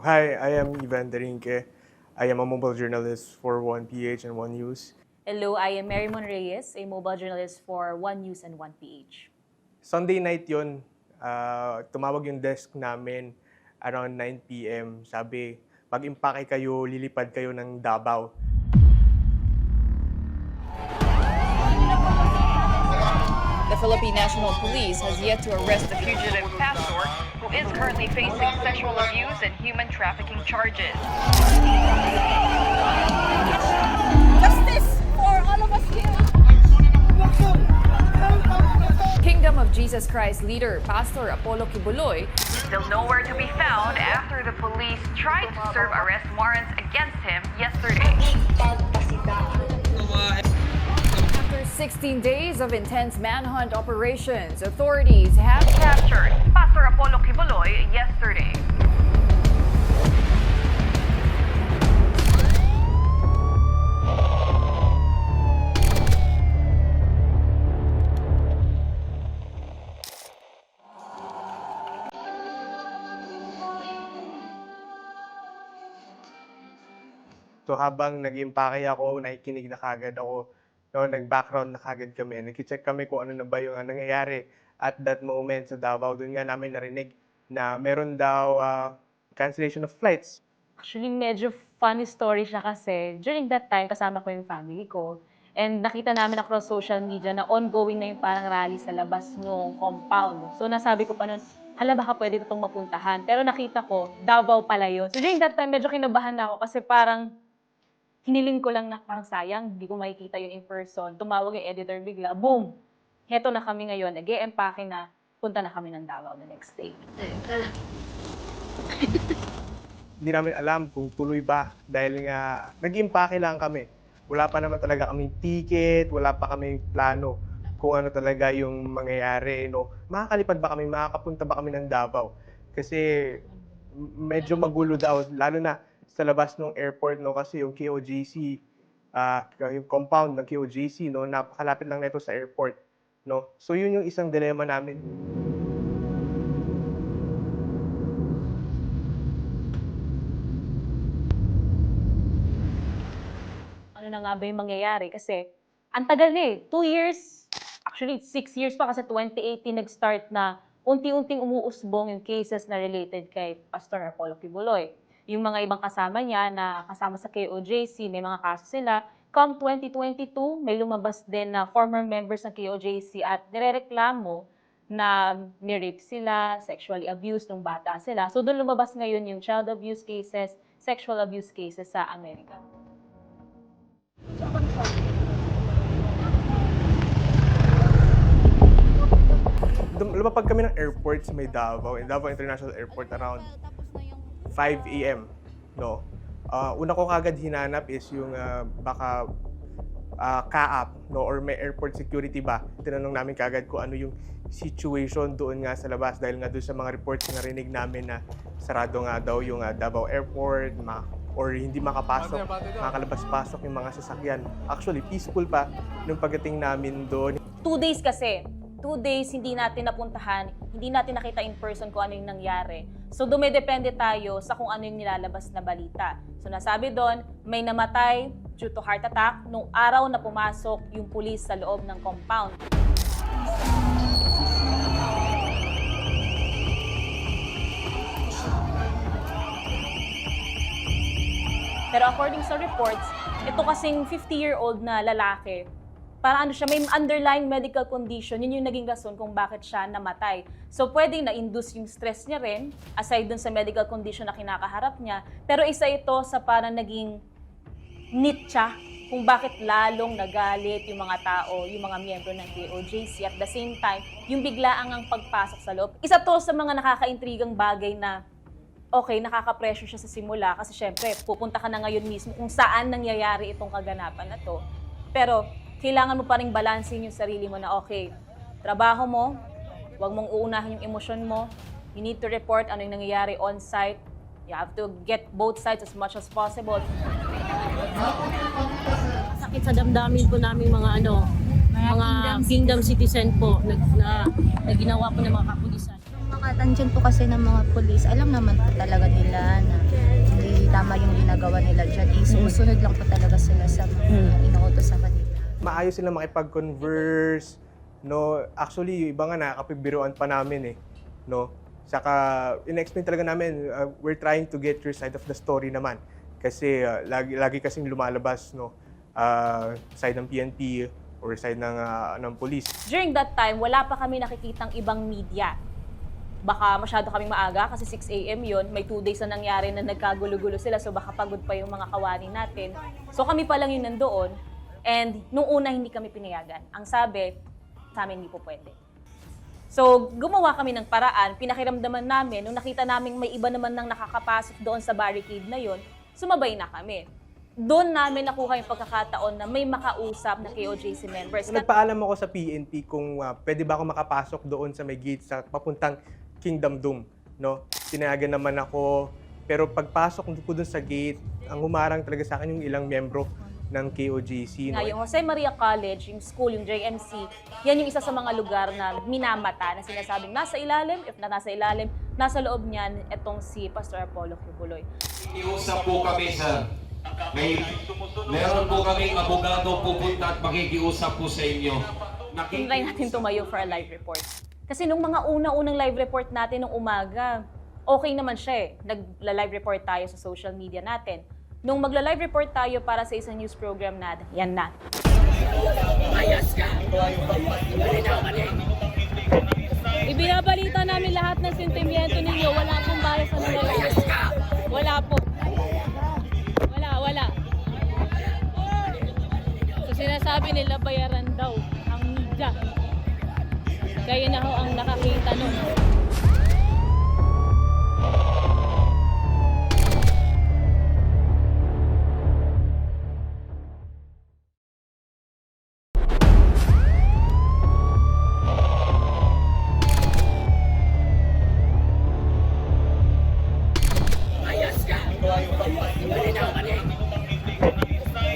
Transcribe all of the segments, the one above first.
Hi, I am Ivan Derinque. I am a mobile journalist for 1PH and 1 News. Hello, I am Mary Mon Reyes, a mobile journalist for 1 News and 1PH. Sunday night yun, tumawag yung desk namin around 9 p.m. Sabi, mag-impake kayo, lilipad kayo ng Davao. The Philippine National Police has yet to arrest the fugitive pastor who is currently facing sexual abuse and human trafficking charges. Justice for all of us here. Kingdom of Jesus Christ leader Pastor Apollo Kibuloy still nowhere to be found after the police tried to serve arrest warrants against him yesterday. After 16 days of intense manhunt operations, authorities have captured Pastor Apollo Kibuloy yesterday. So habang nag-impake ako, nakikinig na kagad ako, no, nag-background na kagad kami. Nag-check kami kung ano na ba yung nangyayari at that moment sa Davao. Doon nga namin narinig na meron daw cancellation of flights. Actually, medyo funny story siya kasi during that time, kasama ko yung family ko. And nakita namin across social media na ongoing na yung parang rally sa labas ng compound. So nasabi ko pa nun, hala baka pwede itong mapuntahan. Pero nakita ko, Davao pala yun. So during that time, medyo kinabahan na ako kasi parang hiniling ko lang na parang sayang, hindi ko makikita yun in person. Tumawag yung editor bigla, boom! Heto na kami ngayon, nag-e-empake na, punta na kami ng Davao the next day. Hindi namin alam kung tuloy ba dahil nga nag-impake lang kami. Wala pa naman talaga kaming ticket, wala pa kaming plano kung ano talaga yung mangyayari. No? Makakalipad ba kami, makakapunta ba kami ng Davao? Kasi medyo magulo daw, lalo na sa labas ng airport, no? Kasi yung KOJC, yung compound ng KOJC, no? Napakalapit lang nito sa airport. No? So yun yung isang dilemma namin. Ano na nga ba yung mangyayari? Kasi, ang tagal na eh. 2 years, actually 6 years pa kasi 2018 nag-start na unti-unting umuusbong yung cases na related kay Pastor Apollo Kibuloy. Yung mga ibang kasama niya na kasama sa KOJC, may mga kaso sila. Come 2022, may lumabas din na former members ng KOJC at nirereklamo na ni-rape sila, sexually abused nung bata sila. So doon lumabas ngayon yung child abuse cases, sexual abuse cases sa Amerika. Lumapag kami ng airport sa may Davao, Davao International Airport around 5 a.m. No? Una ko kagad hinanap is yung baka CAAP, no? Or may airport security ba. Tinanong namin kagad kung ano yung situation doon nga sa labas dahil nga doon sa mga reports na narinig namin na sarado nga daw yung Davao Airport, or hindi makapasok, makakalabas-pasok yung mga sasakyan. Actually, peaceful pa nung pagdating namin doon. 2 days kasi. 2 days hindi natin napuntahan, hindi natin nakita in person kung ano yung nangyari. So dumedepende tayo sa kung ano yung nilalabas na balita. So nasabi doon, may namatay due to heart attack nung araw na pumasok yung pulis sa loob ng compound. Pero according sa reports, ito kasing 50-year-old na lalaki, para ano siya, may underlying medical condition, yun yung naging rason kung bakit siya namatay. So pwedeng na-induce yung stress niya rin, aside dun sa medical condition na kinakaharap niya, pero isa ito sa parang naging nitsa kung bakit lalong nagalit yung mga tao, yung mga miyembro ng KOJC. At the same time, yung biglaang ang pagpasok sa loob. Isa to sa mga nakakaintrigang bagay na okay, nakaka-pressure siya sa simula kasi syempre, pupunta ka na ngayon mismo kung saan nangyayari itong kaganapan na to. Pero kailangan mo pa rin balansin yung sarili mo na okay, trabaho mo, huwag mong uunahin yung emosyon mo, you need to report ano yung nangyayari on-site, you have to get both sides as much as possible. Sakit sa damdamin po namin mga mga kingdom citizen po na ginawa po ng mga kapulisan. Mga Andyan po kasi ng mga pulis, alam naman po talaga nila na hindi tama yung ginagawa nila dyan. Sumusunod lang po talaga sila sa mga inuutos sa kanila. Maayos sila makipag-converse, no? Actually, yung iba nga nakakapagbiruan pa namin eh, no? Saka, in-explain talaga namin, we're trying to get your side of the story naman. Kasi lagi kasing lumalabas, no? Side ng PNP or side ng police. During that time, wala pa kami nakikitang ibang media. Baka masyado kaming maaga kasi 6 a.m. yun. May 2 days na nangyari na nagkagulo-gulo sila, so baka pagod pa yung mga kawani natin. So kami pa lang yung nandoon. And nung una, hindi kami pinayagan. Ang sabi, sa amin hindi po pwede. So, gumawa kami ng paraan, pinakiramdaman namin, nung nakita namin may iba naman nang nakakapasok doon sa barricade na yon, sumabay na kami. Doon namin nakuha yung pagkakataon na may makausap na KOJC members. Nagpaalam ako sa PNP kung pwede ba ako makapasok doon sa may gate sa papuntang Kingdom Dome, no? Tinayagan naman ako, pero pagpasok ko doon sa gate, ang humarang talaga sa akin yung ilang membro ng KOJC. Na yung Jose Maria College, yung school, yung JMC, yan yung isa sa mga lugar na minamata na sinasabing nasa ilalim, if na nasa ilalim, nasa loob niyan itong si Pastor Apollo Kibuloy. Iusap po kami, sir. Meron po kaming abogado pupunta at makikiusap po sa inyo. Try natin tumayo for a live report. Kasi nung mga una-unang live report natin nung umaga, okay naman siya eh. Nagla-live report tayo sa social media natin. Nung magla-live report tayo para sa isang news program na, yan na. Ibinabalita namin lahat ng sentimiento ninyo. Wala akong bias sa nangyayari. Wala po. Wala. So sinasabi nila bayaran daw ang media. Kaya na ho ang nakakita nun.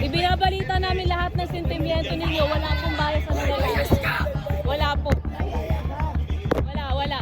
Ibinabalita namin lahat ng sentimiento ninyo. Wala akong bias sa nangyayari. Wala po. Wala.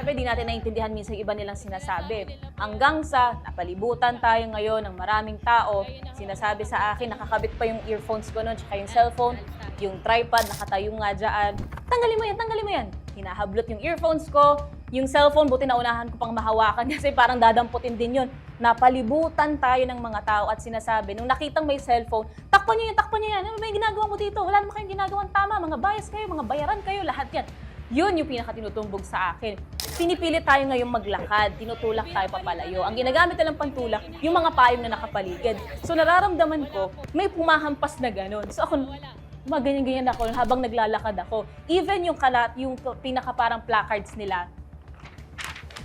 Sabi, di natin naiintindihan minsan yung iba nilang sinasabi. Hanggang sa napalibutan tayo ngayon ng maraming tao, sinasabi sa akin, nakakabit pa yung earphones ko noon, tsaka yung cellphone, yung tripod, nakatayo nga dyan. Tanggalin mo yan. Hinahablot yung earphones ko, yung cellphone, buti naunahan ko pang mahawakan kasi parang dadamputin din yun. Napalibutan tayo ng mga tao at sinasabi, nung nakitang may cellphone, takpan nyo yan. Ano ba yung ginagawa mo dito? Wala naman kayong ginagawang tama. Mga bias kayo, mga bayaran kayo, lahat yan. Yun yung pinakatinutumbog sa akin. Pinipilit tayo ngayong maglakad, tinutulak tayo papalayo. Ang ginagamit nilang pantulak, yung mga payong na nakapaligid. So nararamdaman ko, may pumahampas na ganun. So ako, maganyan-ganyan ako habang naglalakad ako. Even yung yung pinaka parang placards nila,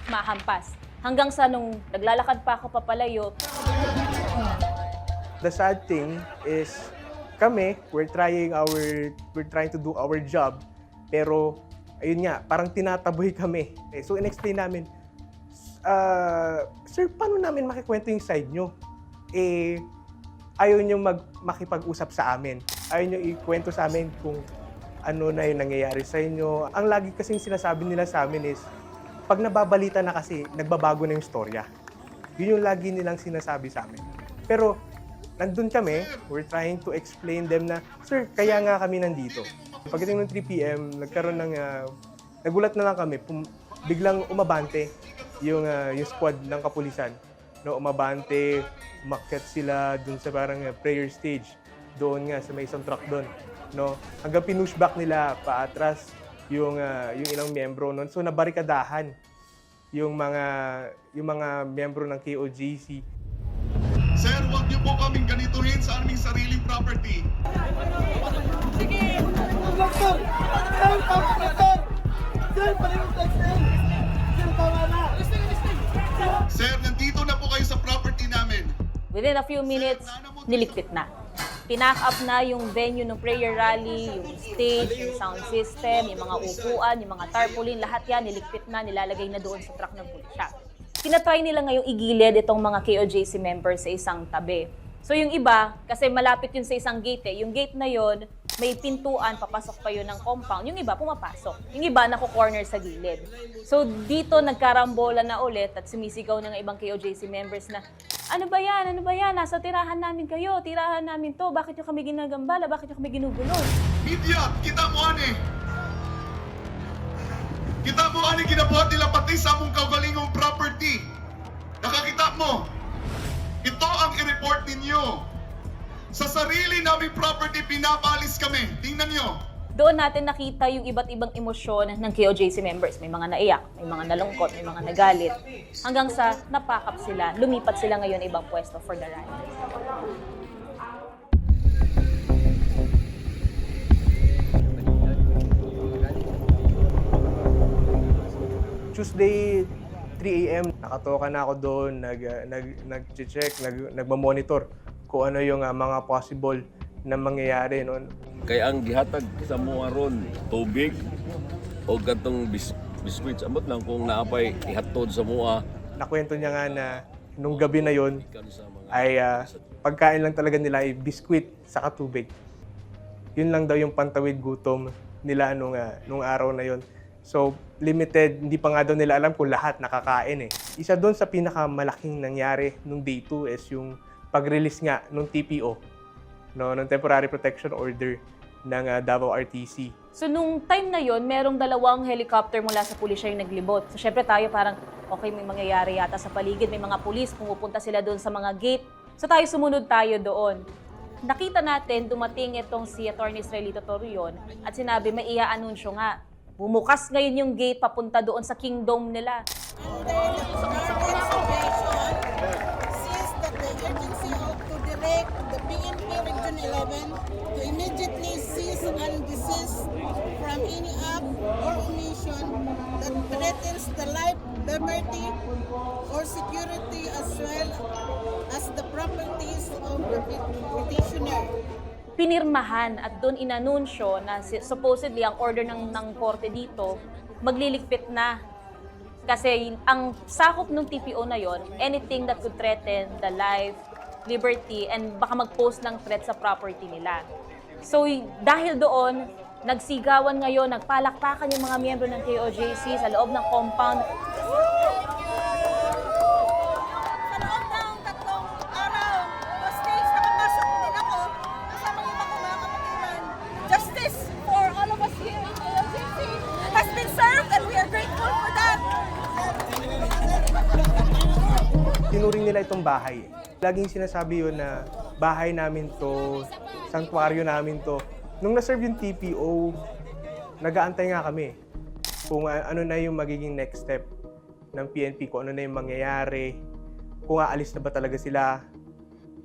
mahampas. Hanggang sa nung naglalakad pa ako papalayo. The sad thing is, kami, we're trying to do our job, pero ayun nga, parang tinataboy kami. So in-explain namin, sir, paano namin makikwento yung side nyo? Ayaw nyo makipag-usap sa amin. Ayaw nyo ikwento sa amin kung ano na yung nangyayari sa inyo. Ang lagi kasing sinasabi nila sa amin is, pag nababalita na kasi, nagbabago na yung storya. Yun yung lagi nilang sinasabi sa amin. Pero, nandun kami, we're trying to explain them na, sir, kaya nga kami nandito. Pagdating ng 3 p.m., nagkaroon ng, nagulat na lang kami, biglang umabante yung squad ng kapulisan. No, umabante, umakyat sila dun sa parang prayer stage, doon nga sa may isang truck doon. No, hanggang pinushback nila paatras yung ilang miyembro noon. So nabarikadahan yung mga miyembro ng KOJC. Sir, huwag niyo po kaming ganituhin sa aming sariling property. Sir, nandito na po kayo sa property namin. Within a few minutes, niligpit na. Pinack up na yung venue ng prayer rally, yung stage, yung sound system, yung mga upuan, yung mga tarpaulin, lahat yan niligpit na, nilalagay na doon sa truck ng pulisya. Tinatry nila ngayong igilid itong mga KOJC members sa isang tabi. So yung iba, kasi malapit yun sa isang gate eh, yung gate na yun, may pintuan, papasok pa yun ng compound. Yung iba, pumapasok. Yung iba, nako-corner sa gilid. So, dito nagkarambola na ulit at sumisigaw ng ibang KOJC members na, ano ba yan? Ano ba yan? Nasa tirahan namin kayo. Tirahan namin to. Bakit nyo kami ginagambala? Bakit nyo kami ginugulo? Media, kita mo ani. Kita mo ani ginabuhat nila pati sa among kaugalingong property. Nakakita mo. Ito ang i-report ninyo. Sa sarili naming property, pinapalis kami. Tingnan nyo. Doon natin nakita yung iba't ibang emosyon ng KOJC members. May mga naiyak, may mga nalungkot, may mga nagalit. Hanggang sa napakap sila, lumipat sila ngayon ibang pwesto for the rally. Tuesday, 3 a.m., nakatoka na ako doon, nag-check, nagmamonitor kung ano yung mga possible na mangyayari noon. Kaya ang gihatag sa mga ron, tubig o gantong biskwit. Amot lang kung naapay ihatod sa mga. Nakwento niya nga na nung gabi na yon ay pagkain lang talaga nila ay biskwit sa tubig. Yun lang daw yung pantawid gutom nila nung araw na yon. So, limited, hindi pa nga daw nila alam kung lahat nakakain eh. Isa doon sa pinakamalaking nangyari nung day 2 is yung pag-release nga nung TPO, nung Temporary Protection Order ng Davao RTC. So, nung time na yon, merong dalawang helicopter mula sa pulisya yung naglibot. So, syempre tayo parang, okay, may mangyayari yata sa paligid, may mga pulis, pumupunta sila doon sa mga gate. So, tayo sumunod tayo doon. Nakita natin, dumating itong si Atty. Israelito Torreon at sinabi, may ia-anunsyo nga. Bumukas ngayon yung gate papunta doon sa kingdom nila. Sees that the urgency of to direct the PNP Region 11 to immediately cease and desist from any act or omission that threatens the life, liberty, or security as well as the properties of the petitioner. Pinirmahan at doon inanunsyo na supposedly ang order ng korte dito magliligpit na. Kasi ang sakop ng TPO na yon, anything that could threaten the life, liberty, and baka mag-pose ng threat sa property nila. So dahil doon, nagsigawan ngayon, nagpalakpakan yung mga miyembro ng KOJC sa loob ng compound. Sa loob ng 3 araw, hostage, nakapasok din ako kasama yung mga kapatiran. Justice for all of us here in KLCC has been served and we are grateful for that. Tinuring nila itong bahay. Laging sinasabi yun na bahay namin to, sanktuaryo namin to. Nung na-serve yung TPO, nag-aantay nga kami kung ano na yung magiging next step ng PNP, kung ano na yung mangyayari, kung aalis na ba talaga sila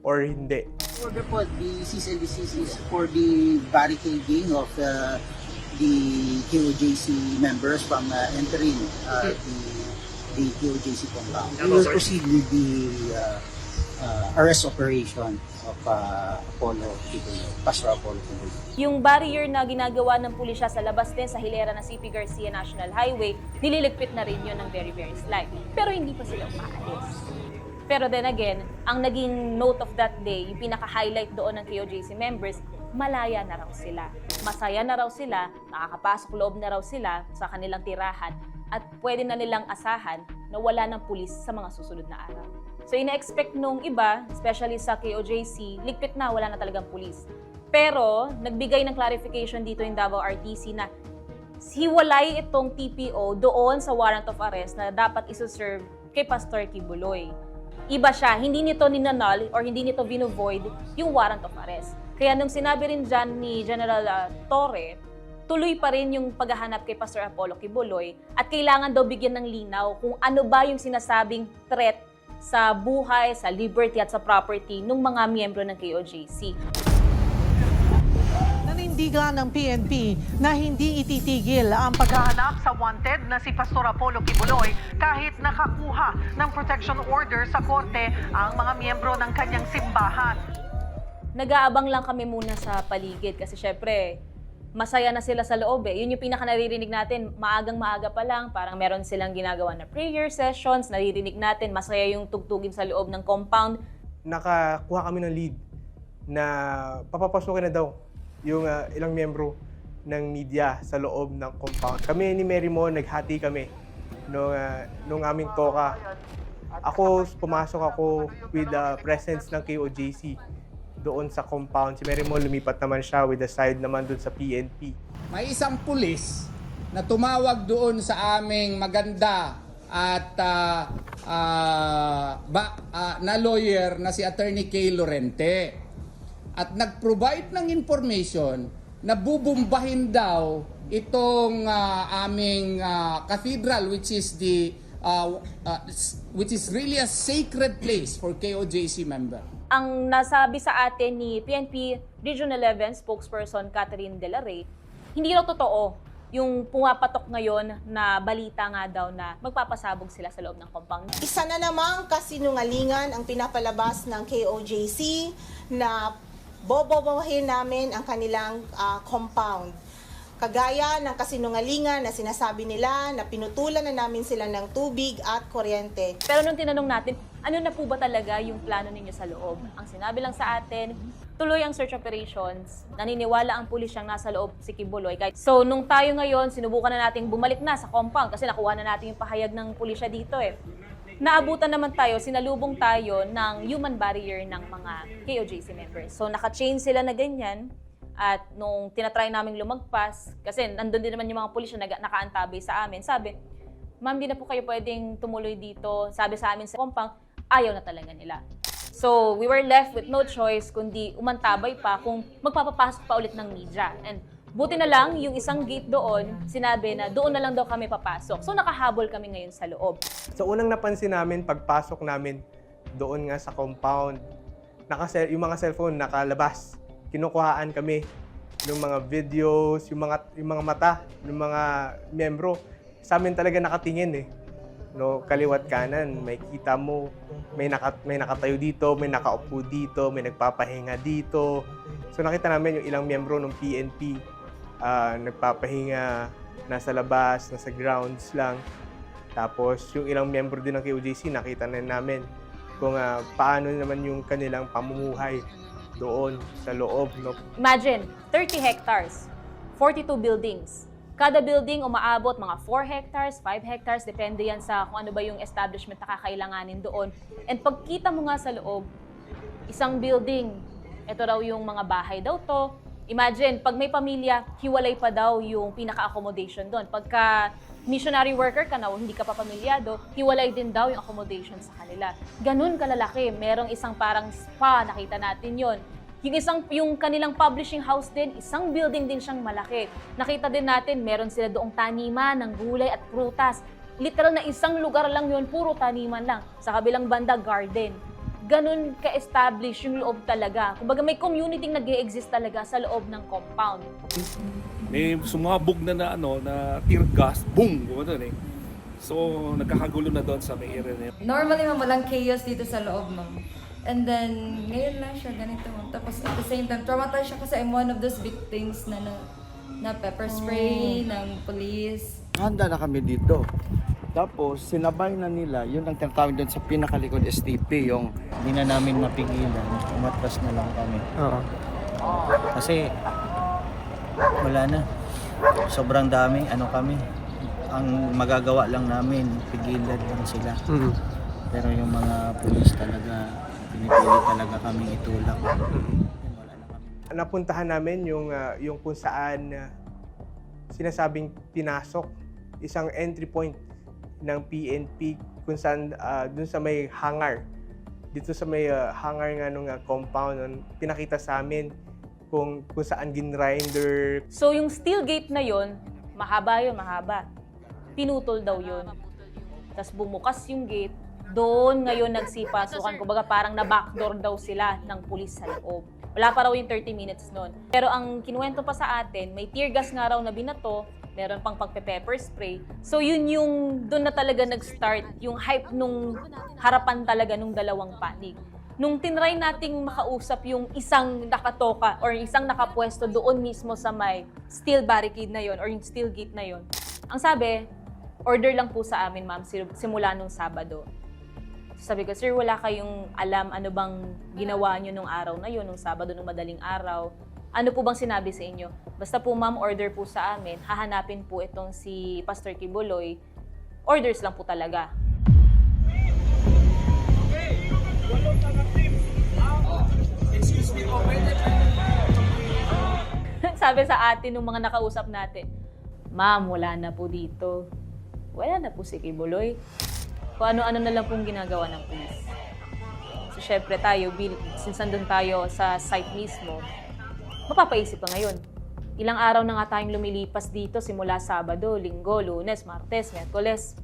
or hindi. Order po, the cease and desist is for the barricading of the KOJC members from entering the KOJC compound. We will proceed with the arrest operation of Apollo Kibuloy, Pastor Apollo Kibuloy. Yung barrier na ginagawa ng pulisya sa labas din sa hilera ng CP Garcia National Highway, nililigpit na rin yun ng very, very slight. Pero hindi pa sila umaalis. Pero then again, ang naging note of that day, yung pinaka-highlight doon ng KOJC members, malaya na raw sila. Masaya na raw sila, nakakapasok loob na raw sila sa kanilang tirahan at pwede na nilang asahan na wala ng pulis sa mga susunod na araw. So ina-expect nung iba, especially sa KOJC, ligpit na, wala na talagang pulis. Pero nagbigay ng clarification dito yung Davao RTC na hiwalay itong TPO doon sa warrant of arrest na dapat isuserve kay Pastor Kibuloy. Iba siya, hindi nito ninanul or hindi nito vinovoid yung warrant of arrest. Kaya nung sinabi rin dyan ni General Torre, tuloy pa rin yung paghahanap kay Pastor Apollo Kibuloy at kailangan daw bigyan ng linaw kung ano ba yung sinasabing threat sa buhay, sa liberty at sa property ng mga miyembro ng KOJC. Nanindigan ng PNP na hindi ititigil ang paghahanap sa wanted na si Pastor Apollo Kibuloy kahit nakakuha ng protection order sa korte ang mga miyembro ng kanyang simbahan. Nag-aabang lang kami muna sa paligid kasi syempre masaya na sila sa loob eh. Yun yung pinaka-naririnig natin, maagang-maaga pa lang, parang meron silang ginagawa na prayer sessions, naririnig natin, masaya yung tugtugin sa loob ng compound. Nakakuha kami ng lead na papapasukin na daw yung ilang miyembro ng media sa loob ng compound. Kami ni Mary Mo, naghati kami nung aming toka. Pumasok ako with the presence ng KOJC doon sa compound. Si Mary Mo, lumipat naman siya with the side naman doon sa PNP. May isang pulis na tumawag doon sa aming maganda at na lawyer na si Attorney Kay Lorente at nag-provide ng information na bubumbahin daw itong aming cathedral, which is really a sacred place for KOJC member. Ang nasabi sa atin ni PNP Region 11 spokesperson Catherine De La Rey, hindi raw totoo yung pumapatok ngayon na balita nga daw na magpapasabog sila sa loob ng compound. Isa na namang kasinungalingan ang pinapalabas ng KOJC na bobobohin namin ang kanilang compound. Kagaya ng kasinungalingan na sinasabi nila na pinutulan na namin sila ng tubig at kuryente. Pero nung tinanong natin, ano na po ba talaga yung plano ninyo sa loob? Ang sinabi lang sa atin, tuloy ang search operations. Naniniwala ang pulis siyang nasa loob si Kibuloy. So nung tayo ngayon, sinubukan na nating bumalik na sa compound kasi nakuha na natin yung pahayag ng pulisya dito eh. Naabutan naman tayo, sinalubong tayo ng human barrier ng mga KOJC members. So naka-chain sila na ganyan. At nung tinatry naming lumagpas, kasi nandun din naman yung mga pulis na nakaantabay sa amin, sabi, ma'am, di na po kayo pwedeng tumuloy dito. Sabi sa amin sa compound, ayaw na talaga nila. So we were left with no choice kundi umantabay pa kung magpapapasok pa ulit ng media. And buti na lang, yung isang gate doon, sinabi na doon na lang daw kami papasok. So nakahabol kami ngayon sa loob. So unang napansin namin, pagpasok namin doon nga sa compound, yung mga cellphone nakalabas. Kinukuhaan kami ng mga videos, yung mga mata, ng mga miyembro. Sa amin talaga nakatingin eh. No, kaliwat kanan, may kita mo, may nakatayo dito, may nakaupo dito, may nagpapahinga dito. So nakita namin yung ilang miyembro ng PNP nagpapahinga, nasa labas, nasa grounds lang. Tapos yung ilang miyembro din ng KOJC, nakita na namin kung paano naman yung kanilang pamumuhay doon sa loob. No? Imagine, 30 hectares, 42 buildings. Kada building umaabot mga 4 hectares, 5 hectares, depende yan sa kung ano ba yung establishment na kakailanganin doon. And pagkita mo nga sa loob, isang building, ito raw yung mga bahay daw to. Imagine, pag may pamilya, hiwalay pa daw yung pinaka-accommodation doon. Pagka missionary worker ka na o hindi ka pa pamilyado, hiwalay din daw yung accommodation sa kanila. Ganun kalalaki. Merong isang parang spa, nakita natin yon. Yung kanilang publishing house din, isang building din siyang malaki. Nakita din natin, meron sila doong taniman ng gulay at prutas. Literal na isang lugar lang yun, puro taniman lang. Sa kabilang banda, garden. Ganun ka-establish yung loob talaga. Kumbaga may community nag-e-exist talaga sa loob ng compound. May sumabog na tear gas, boom! Gumano eh. So, nagkakagulo na doon sa may area na yun. Normally, ma'am, walang chaos dito sa loob, ma'am. And then, ngayon lang siya, ganito, ma'am. Tapos, at the same time, traumatized siya kasi I'm one of those victims na pepper spray ng police. Handa na kami dito. Tapos, sinabay na nila, yun ang tinatawag doon sa pinakalikod STP, yung hindi na namin mapigilan, umatras na lang kami. Kasi, wala na. Sobrang dami, kami. Ang magagawa lang namin, pigilan lang sila. Pero yung mga pulis talaga, pinipilit talaga kaming itulak. Wala na kami. Napuntahan namin yung kung saan sinasabing pinasok, isang entry point ng PNP kung saan dun sa may hangar. Dito sa may hangar nga nung compound, pinakita sa amin kung saan ginrinder. So yung steel gate na yon, mahaba yun, mahaba. Pinutol daw yun. Tapos bumukas yung gate, doon ngayon nagsipasukan. Kumbaga parang na-backdoor daw sila ng pulis sa loob. Wala pa raw yung 30 minutes noon. Pero ang kinuwento pa sa atin, may tear gas nga raw na binato, meron pang pagpe-pepper spray. So yun yung doon na talaga nag-start yung hype nung harapan talaga nung dalawang panig. Nung tinry nating makausap yung isang nakatoka or isang nakapwesto doon mismo sa may steel barricade na yon or yung steel gate na yon, ang sabi, order lang po sa amin, ma'am, simula nung Sabado. Sabi ko, sir, wala kayong alam ano bang ginawa nyo nung araw na yun, nung Sabado, nung madaling araw. Ano po bang sinabi sa inyo? Basta po ma'am, order po sa amin, hahanapin po itong si Pastor Kibuloy. Orders lang po talaga. Sabi sa atin ng mga nakausap natin, ma'am, wala na po dito. Wala na po si Kibuloy. Kung ano-ano na lang pong ginagawa ng pulis. So, syempre tayo, since nandun tayo sa site mismo, mapapaisip ka ngayon. Ilang araw na nga tayong lumilipas dito simula Sabado, Linggo, Lunes, Martes, Miyerkules.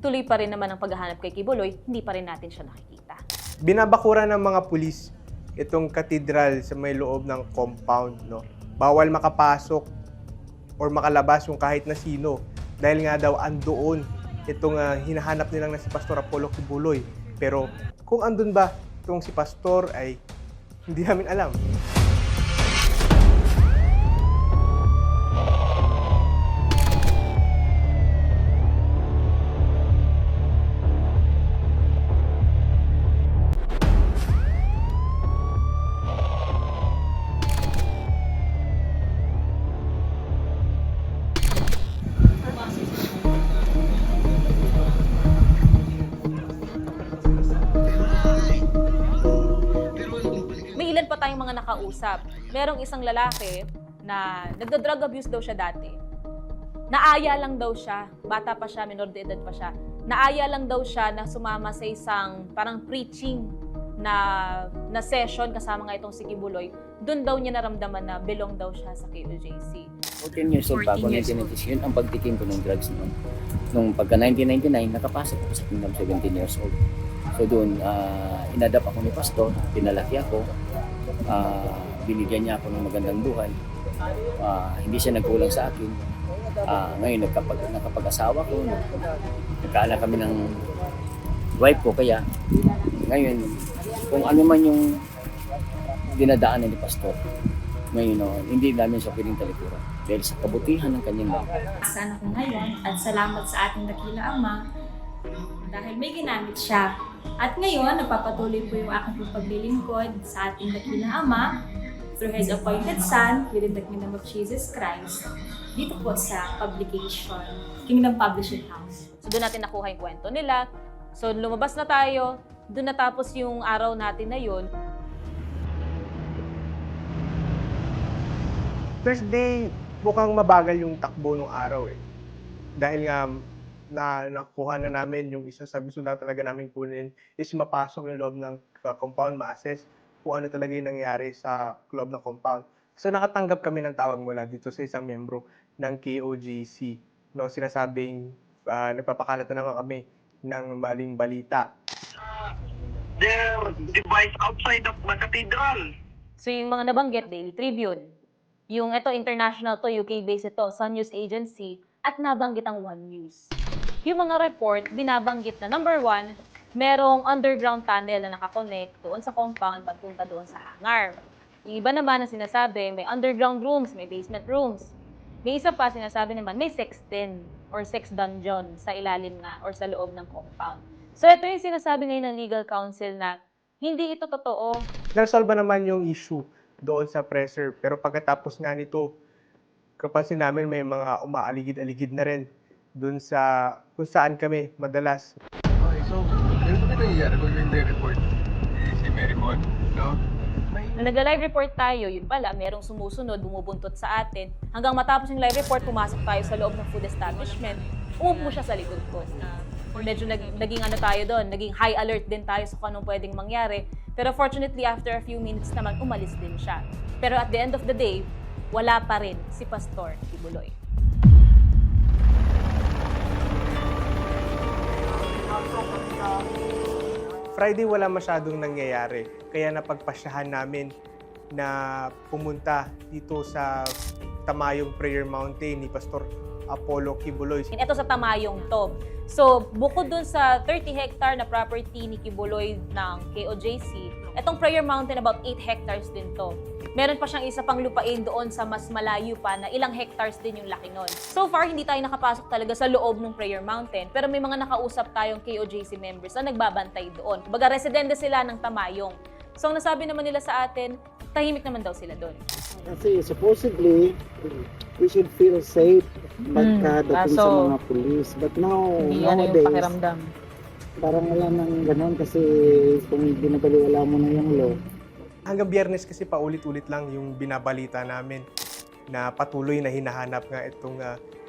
Tuloy pa rin naman ang paghahanap kay Kibuloy, hindi pa rin natin siya nakikita. Binabakura ng mga pulis itong katedral sa may loob ng compound, no? Bawal makapasok or makalabas yung kahit na sino dahil nga daw andoon itong hinahanap nilang na si Pastor Apollo Kibuloy. Pero kung andun ba itong si Pastor ay hindi namin alam. May ilan pa tayong mga nakausap. Merong isang lalaki na nagda-drug abuse daw siya dati. Naaya lang daw siya, bata pa siya, minor de edad pa siya. Naaya lang daw siya na sumama sa isang parang preaching na session kasama nga itong si Kibuloy. Doon daw niya naramdaman na belong daw siya sa KOJC. 14 years old pa ako, 1996, yun ang pagtikim ko ng drugs noon. Nung pagka 1999, nakapasok ako sa Kingdom, 17 years old. So doon, inadapt ako ni Pastor, pinalaki ako, binigyan niya ako ng magandang buhay. Hindi siya nagkulang sa akin. Ngayon, nakapag-asawa ko, nagkaanak kami ng wife ko, kaya ngayon, kung ano man yung dinadaanan ni Pastor, ngayon, hindi namin siya pwedeng talikuran dahil sa kabutihan ng kanyang mga. Sana ko ngayon at salamat sa ating dakila Ama dahil may ginamit siya. At ngayon, nagpapatuloy po yung aking paglilingkod sa ating dakila Ama through His appointed Son within the Kingdom of Jesus Christ dito po sa publication, Kingdom Publishing House. So doon natin nakuha yung kwento nila. So lumabas na tayo, doon natapos yung araw natin na yun. Thursday, mukhang mabagal yung takbo ng araw eh. Dahil nga nakuha na namin yung isa sa gusto na talaga namin kunin is mapasok yung loob ng compound, ma-assess kung ano talaga yung nangyari sa loob ng compound. So nakatanggap kami ng tawag mula dito sa isang miyembro ng KOJC. No, sinasabing nagpapakalat na naman kami ng maling balita. Their device outside of the cathedral. So yung mga nabanggit, Daily Tribune. Yung ito, international to, UK-based ito, Sun News Agency, at nabanggit ang One News. Yung mga report, binabanggit na number 1, merong underground tunnel na nakakonect doon sa compound patunta doon sa hangar. Yung iba naman na sinasabi, may underground rooms, may basement rooms. May isa pa sinasabi naman, may sex den or sex dungeon sa ilalim na or sa loob ng compound. So ito yung sinasabi ngayon ng legal counsel na hindi ito totoo. Nasolve naman yung issue doon sa presser. Pero pagkatapos nga nito, kapansin namin may mga umaaligid-aligid na rin doon sa kung saan kami madalas. Okay, so, ganito ba nangyayari kung hindi report si Mary Paul, no? Nung nag-live report tayo, yun pala, merong sumusunod, bumubuntot sa atin. Hanggang matapos yung live report, pumasok tayo sa loob ng food establishment. Umupo siya sa likod ko. Medyo naging ano tayo doon, naging high alert din tayo sa kung anong pwedeng mangyari. Pero fortunately, after a few minutes naman, umalis din siya. Pero at the end of the day, wala pa rin si Pastor Kibuloy. Friday wala masyadong nangyayari. Kaya napagpasyahan namin na pumunta dito sa Tamayong Prayer Mountain ni Pastor Apollo Kibuloy. Ito sa Tamayong to. So, bukod dun sa 30 hectare na property ni Kibuloy ng KOJC, itong Prayer Mountain about 8 hectares din to. Meron pa siyang isa pang lupain doon sa mas malayo pa na ilang hectares din yung laki nun. So far, hindi tayo nakapasok talaga sa loob ng Prayer Mountain, pero may mga nakausap tayong KOJC members na nagbabantay doon. Kumbaga, residente sila ng Tamayong. So, ang nasabi naman nila sa atin, tahimik naman daw sila doon. Kasi supposedly, we should feel safe pagkadating sa kaso, mga police. But now, Hindi yan yung nowadays, pakiramdam. parang wala nang ganun kasi kung binabaliwala mo na yung law. Hanggang Biyernes kasi paulit-ulit lang yung binabalita namin na patuloy na hinahanap nga itong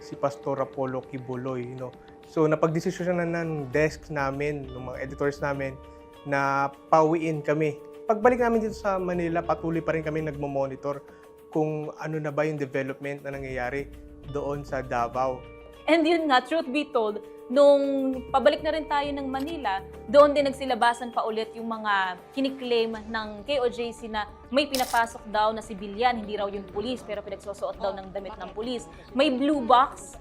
si Pastor Apollo Kibuloy. No? So napagdesisyon na ng desk namin, ng mga editors namin, na pauwiin kami. Pagbalik namin dito sa Manila, patuloy pa rin kami nagmo-monitor kung ano na ba yung development na nangyayari doon sa Davao. And yun nga, truth be told, nung pabalik na rin tayo ng Manila, doon din nagsilabasan pa ulit yung mga kiniklaim ng KOJC na may pinapasok daw na sibilyan, hindi raw yung pulis, pero pinagsusuot daw ng damit ng pulis. May blue box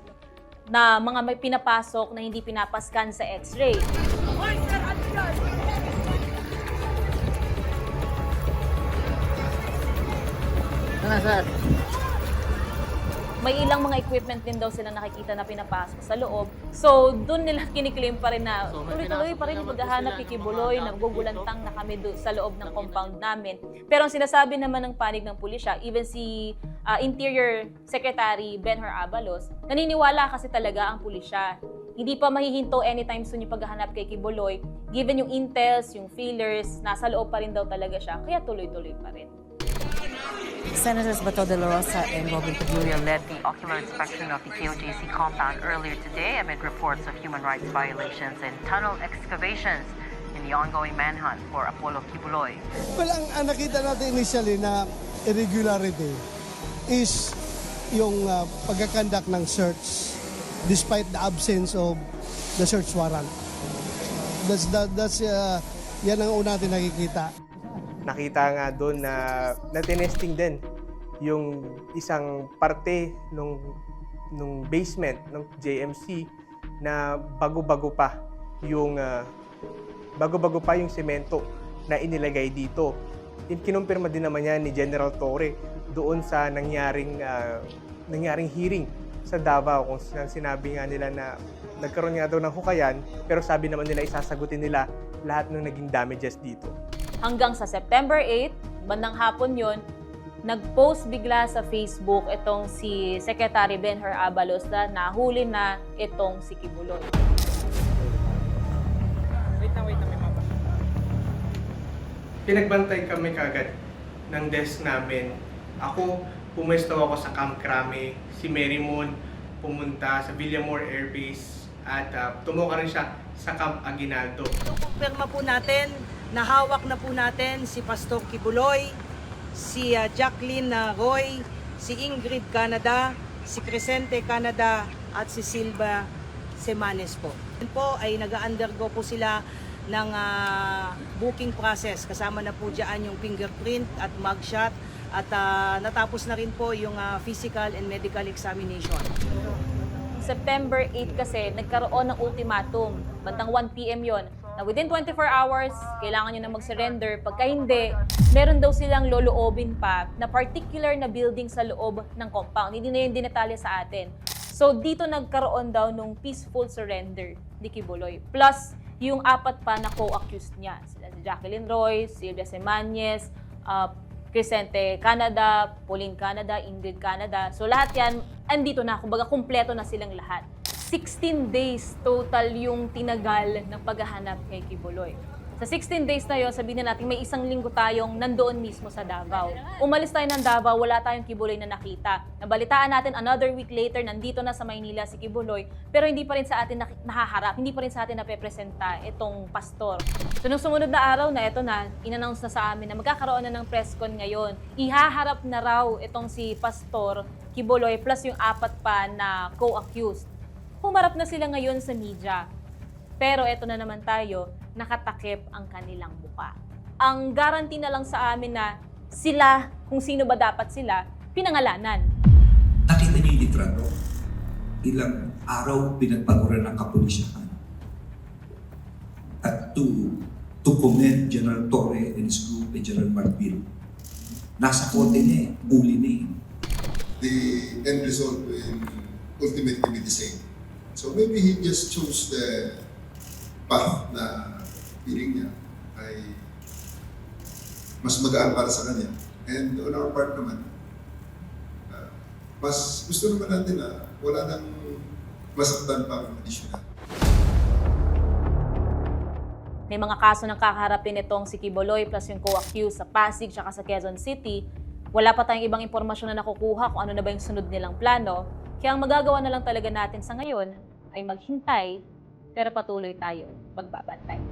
na mga may pinapasok na hindi pinapascan sa x-ray. May ilang mga equipment din daw sila nakikita na pinapasok sa loob. So, doon nila kiniklaim pa rin na tuloy-tuloy pa rin yung paghahanap kay Kibuloy, nagugulantang na kami sa loob ng compound namin. Pero ang sinasabi naman ng panig ng pulisya, even si Interior Secretary Benhur Abalos, naniniwala kasi talaga ang pulisya. Hindi pa mahihinto anytime soon yung paghahanap kay Kibuloy. Given yung intels, yung feelers, nasa loob pa rin daw talaga siya, kaya tuloy-tuloy pa rin. Senators Bato de la Rosa and Robin Padilla led the ocular inspection of the KOJC compound earlier today amid reports of human rights violations and tunnel excavations in the ongoing manhunt for Apollo Kibuloy. Well, ang nakita natin initially na irregularity is yung pagkakandak ng search despite the absence of the search warrant. Yan ang una natin nakikita. Nakita nga doon na tinesting din yung isang parte nung basement ng JMC na bago-bago pa yung semento na inilagay dito. Kinumpirma din naman yan ni General Torre doon sa nangyaring hearing sa Davao kung sinabi nga nila na nagkaroon nga daw ng hukayan pero sabi naman nila isasagutin nila lahat ng naging damages dito. Hanggang sa September 8, bandang hapon yon, nag-post bigla sa Facebook itong si Secretary Benhur Abalos na nahuli na itong si Kibuloy. Wait na, may mapa. Pinagbantay kami kagad ng desk namin. Ako, pumwesto ako sa Camp Crame. Si Mary Moon pumunta sa Villamor Air Base at tumuka rin siya sa Camp Aguinaldo. Kumpirma po natin, nahawak na po natin si Pastor Kibuloy, si Jacqueline Roy, si Ingrid Canada, si Crescente Canada at si Silva Semanes po. Yan po ay nag-undergo po sila ng booking process. Kasama na po dyan yung fingerprint at mugshot at natapos na rin po yung physical and medical examination. September 8 kasi nagkaroon ng ultimatum, bandang 1 PM yon, na within 24 hours, kailangan nyo na mag-surrender. Pagka hindi, meron daw silang loloobin pa na particular na building sa loob ng compound. Hindi na yung dinetalya sa atin. So dito nagkaroon daw nung peaceful surrender ni Kibuloy. Plus, yung 4 pa na co-accused niya. Sila si Jacqueline Roy, Silvia Semanes, Crescente Canada, Pauline Canada, Ingrid Canada. So lahat yan, andito na. Kumbaga, kumpleto na silang lahat. 16 days total yung tinagal ng paghahanap kay Kibuloy. Sa 16 days na yon, sabihin na natin may 1 linggo tayong nandoon mismo sa Davao. Umalis tayo ng Davao, wala tayong Kibuloy na nakita. Nabalitaan natin another week later, nandito na sa Maynila si Kibuloy, pero hindi pa rin sa atin nahaharap, hindi pa rin sa atin napepresenta itong pastor. So nung sumunod na araw na ito na, in-announce na sa amin na magkakaroon na ng press con ngayon. Ihaharap na raw itong si Pastor Kibuloy plus yung 4 pa na co-accused. Humarap na sila ngayon sa media. Pero eto na naman tayo, nakatakip ang kanilang muka. Ang guarantee na lang sa amin na sila, kung sino ba dapat sila, pinangalanan. Nakita niyo yung litrato. Ilang araw pinagpaguran ng kapulisyahan. At to commend General Torre and his group and General Marbil. Nasa kote niya eh, uli niya eh. The end result will ultimately be the same. So maybe he just chose the path na feeling niya ay mas magaan para sa kanya. And on our part naman, mas gusto naman natin na wala nang masaktan pang additional. May mga kaso ng kakaharapin itong si Quiboloy plus yung co-accused sa Pasig at sa Quezon City. Wala pa tayong ibang impormasyon na nakukuha kung ano na ba yung sunod nilang plano. Kaya ang magagawa na lang talaga natin sa ngayon ay maghintay, pero patuloy tayo magbabantay.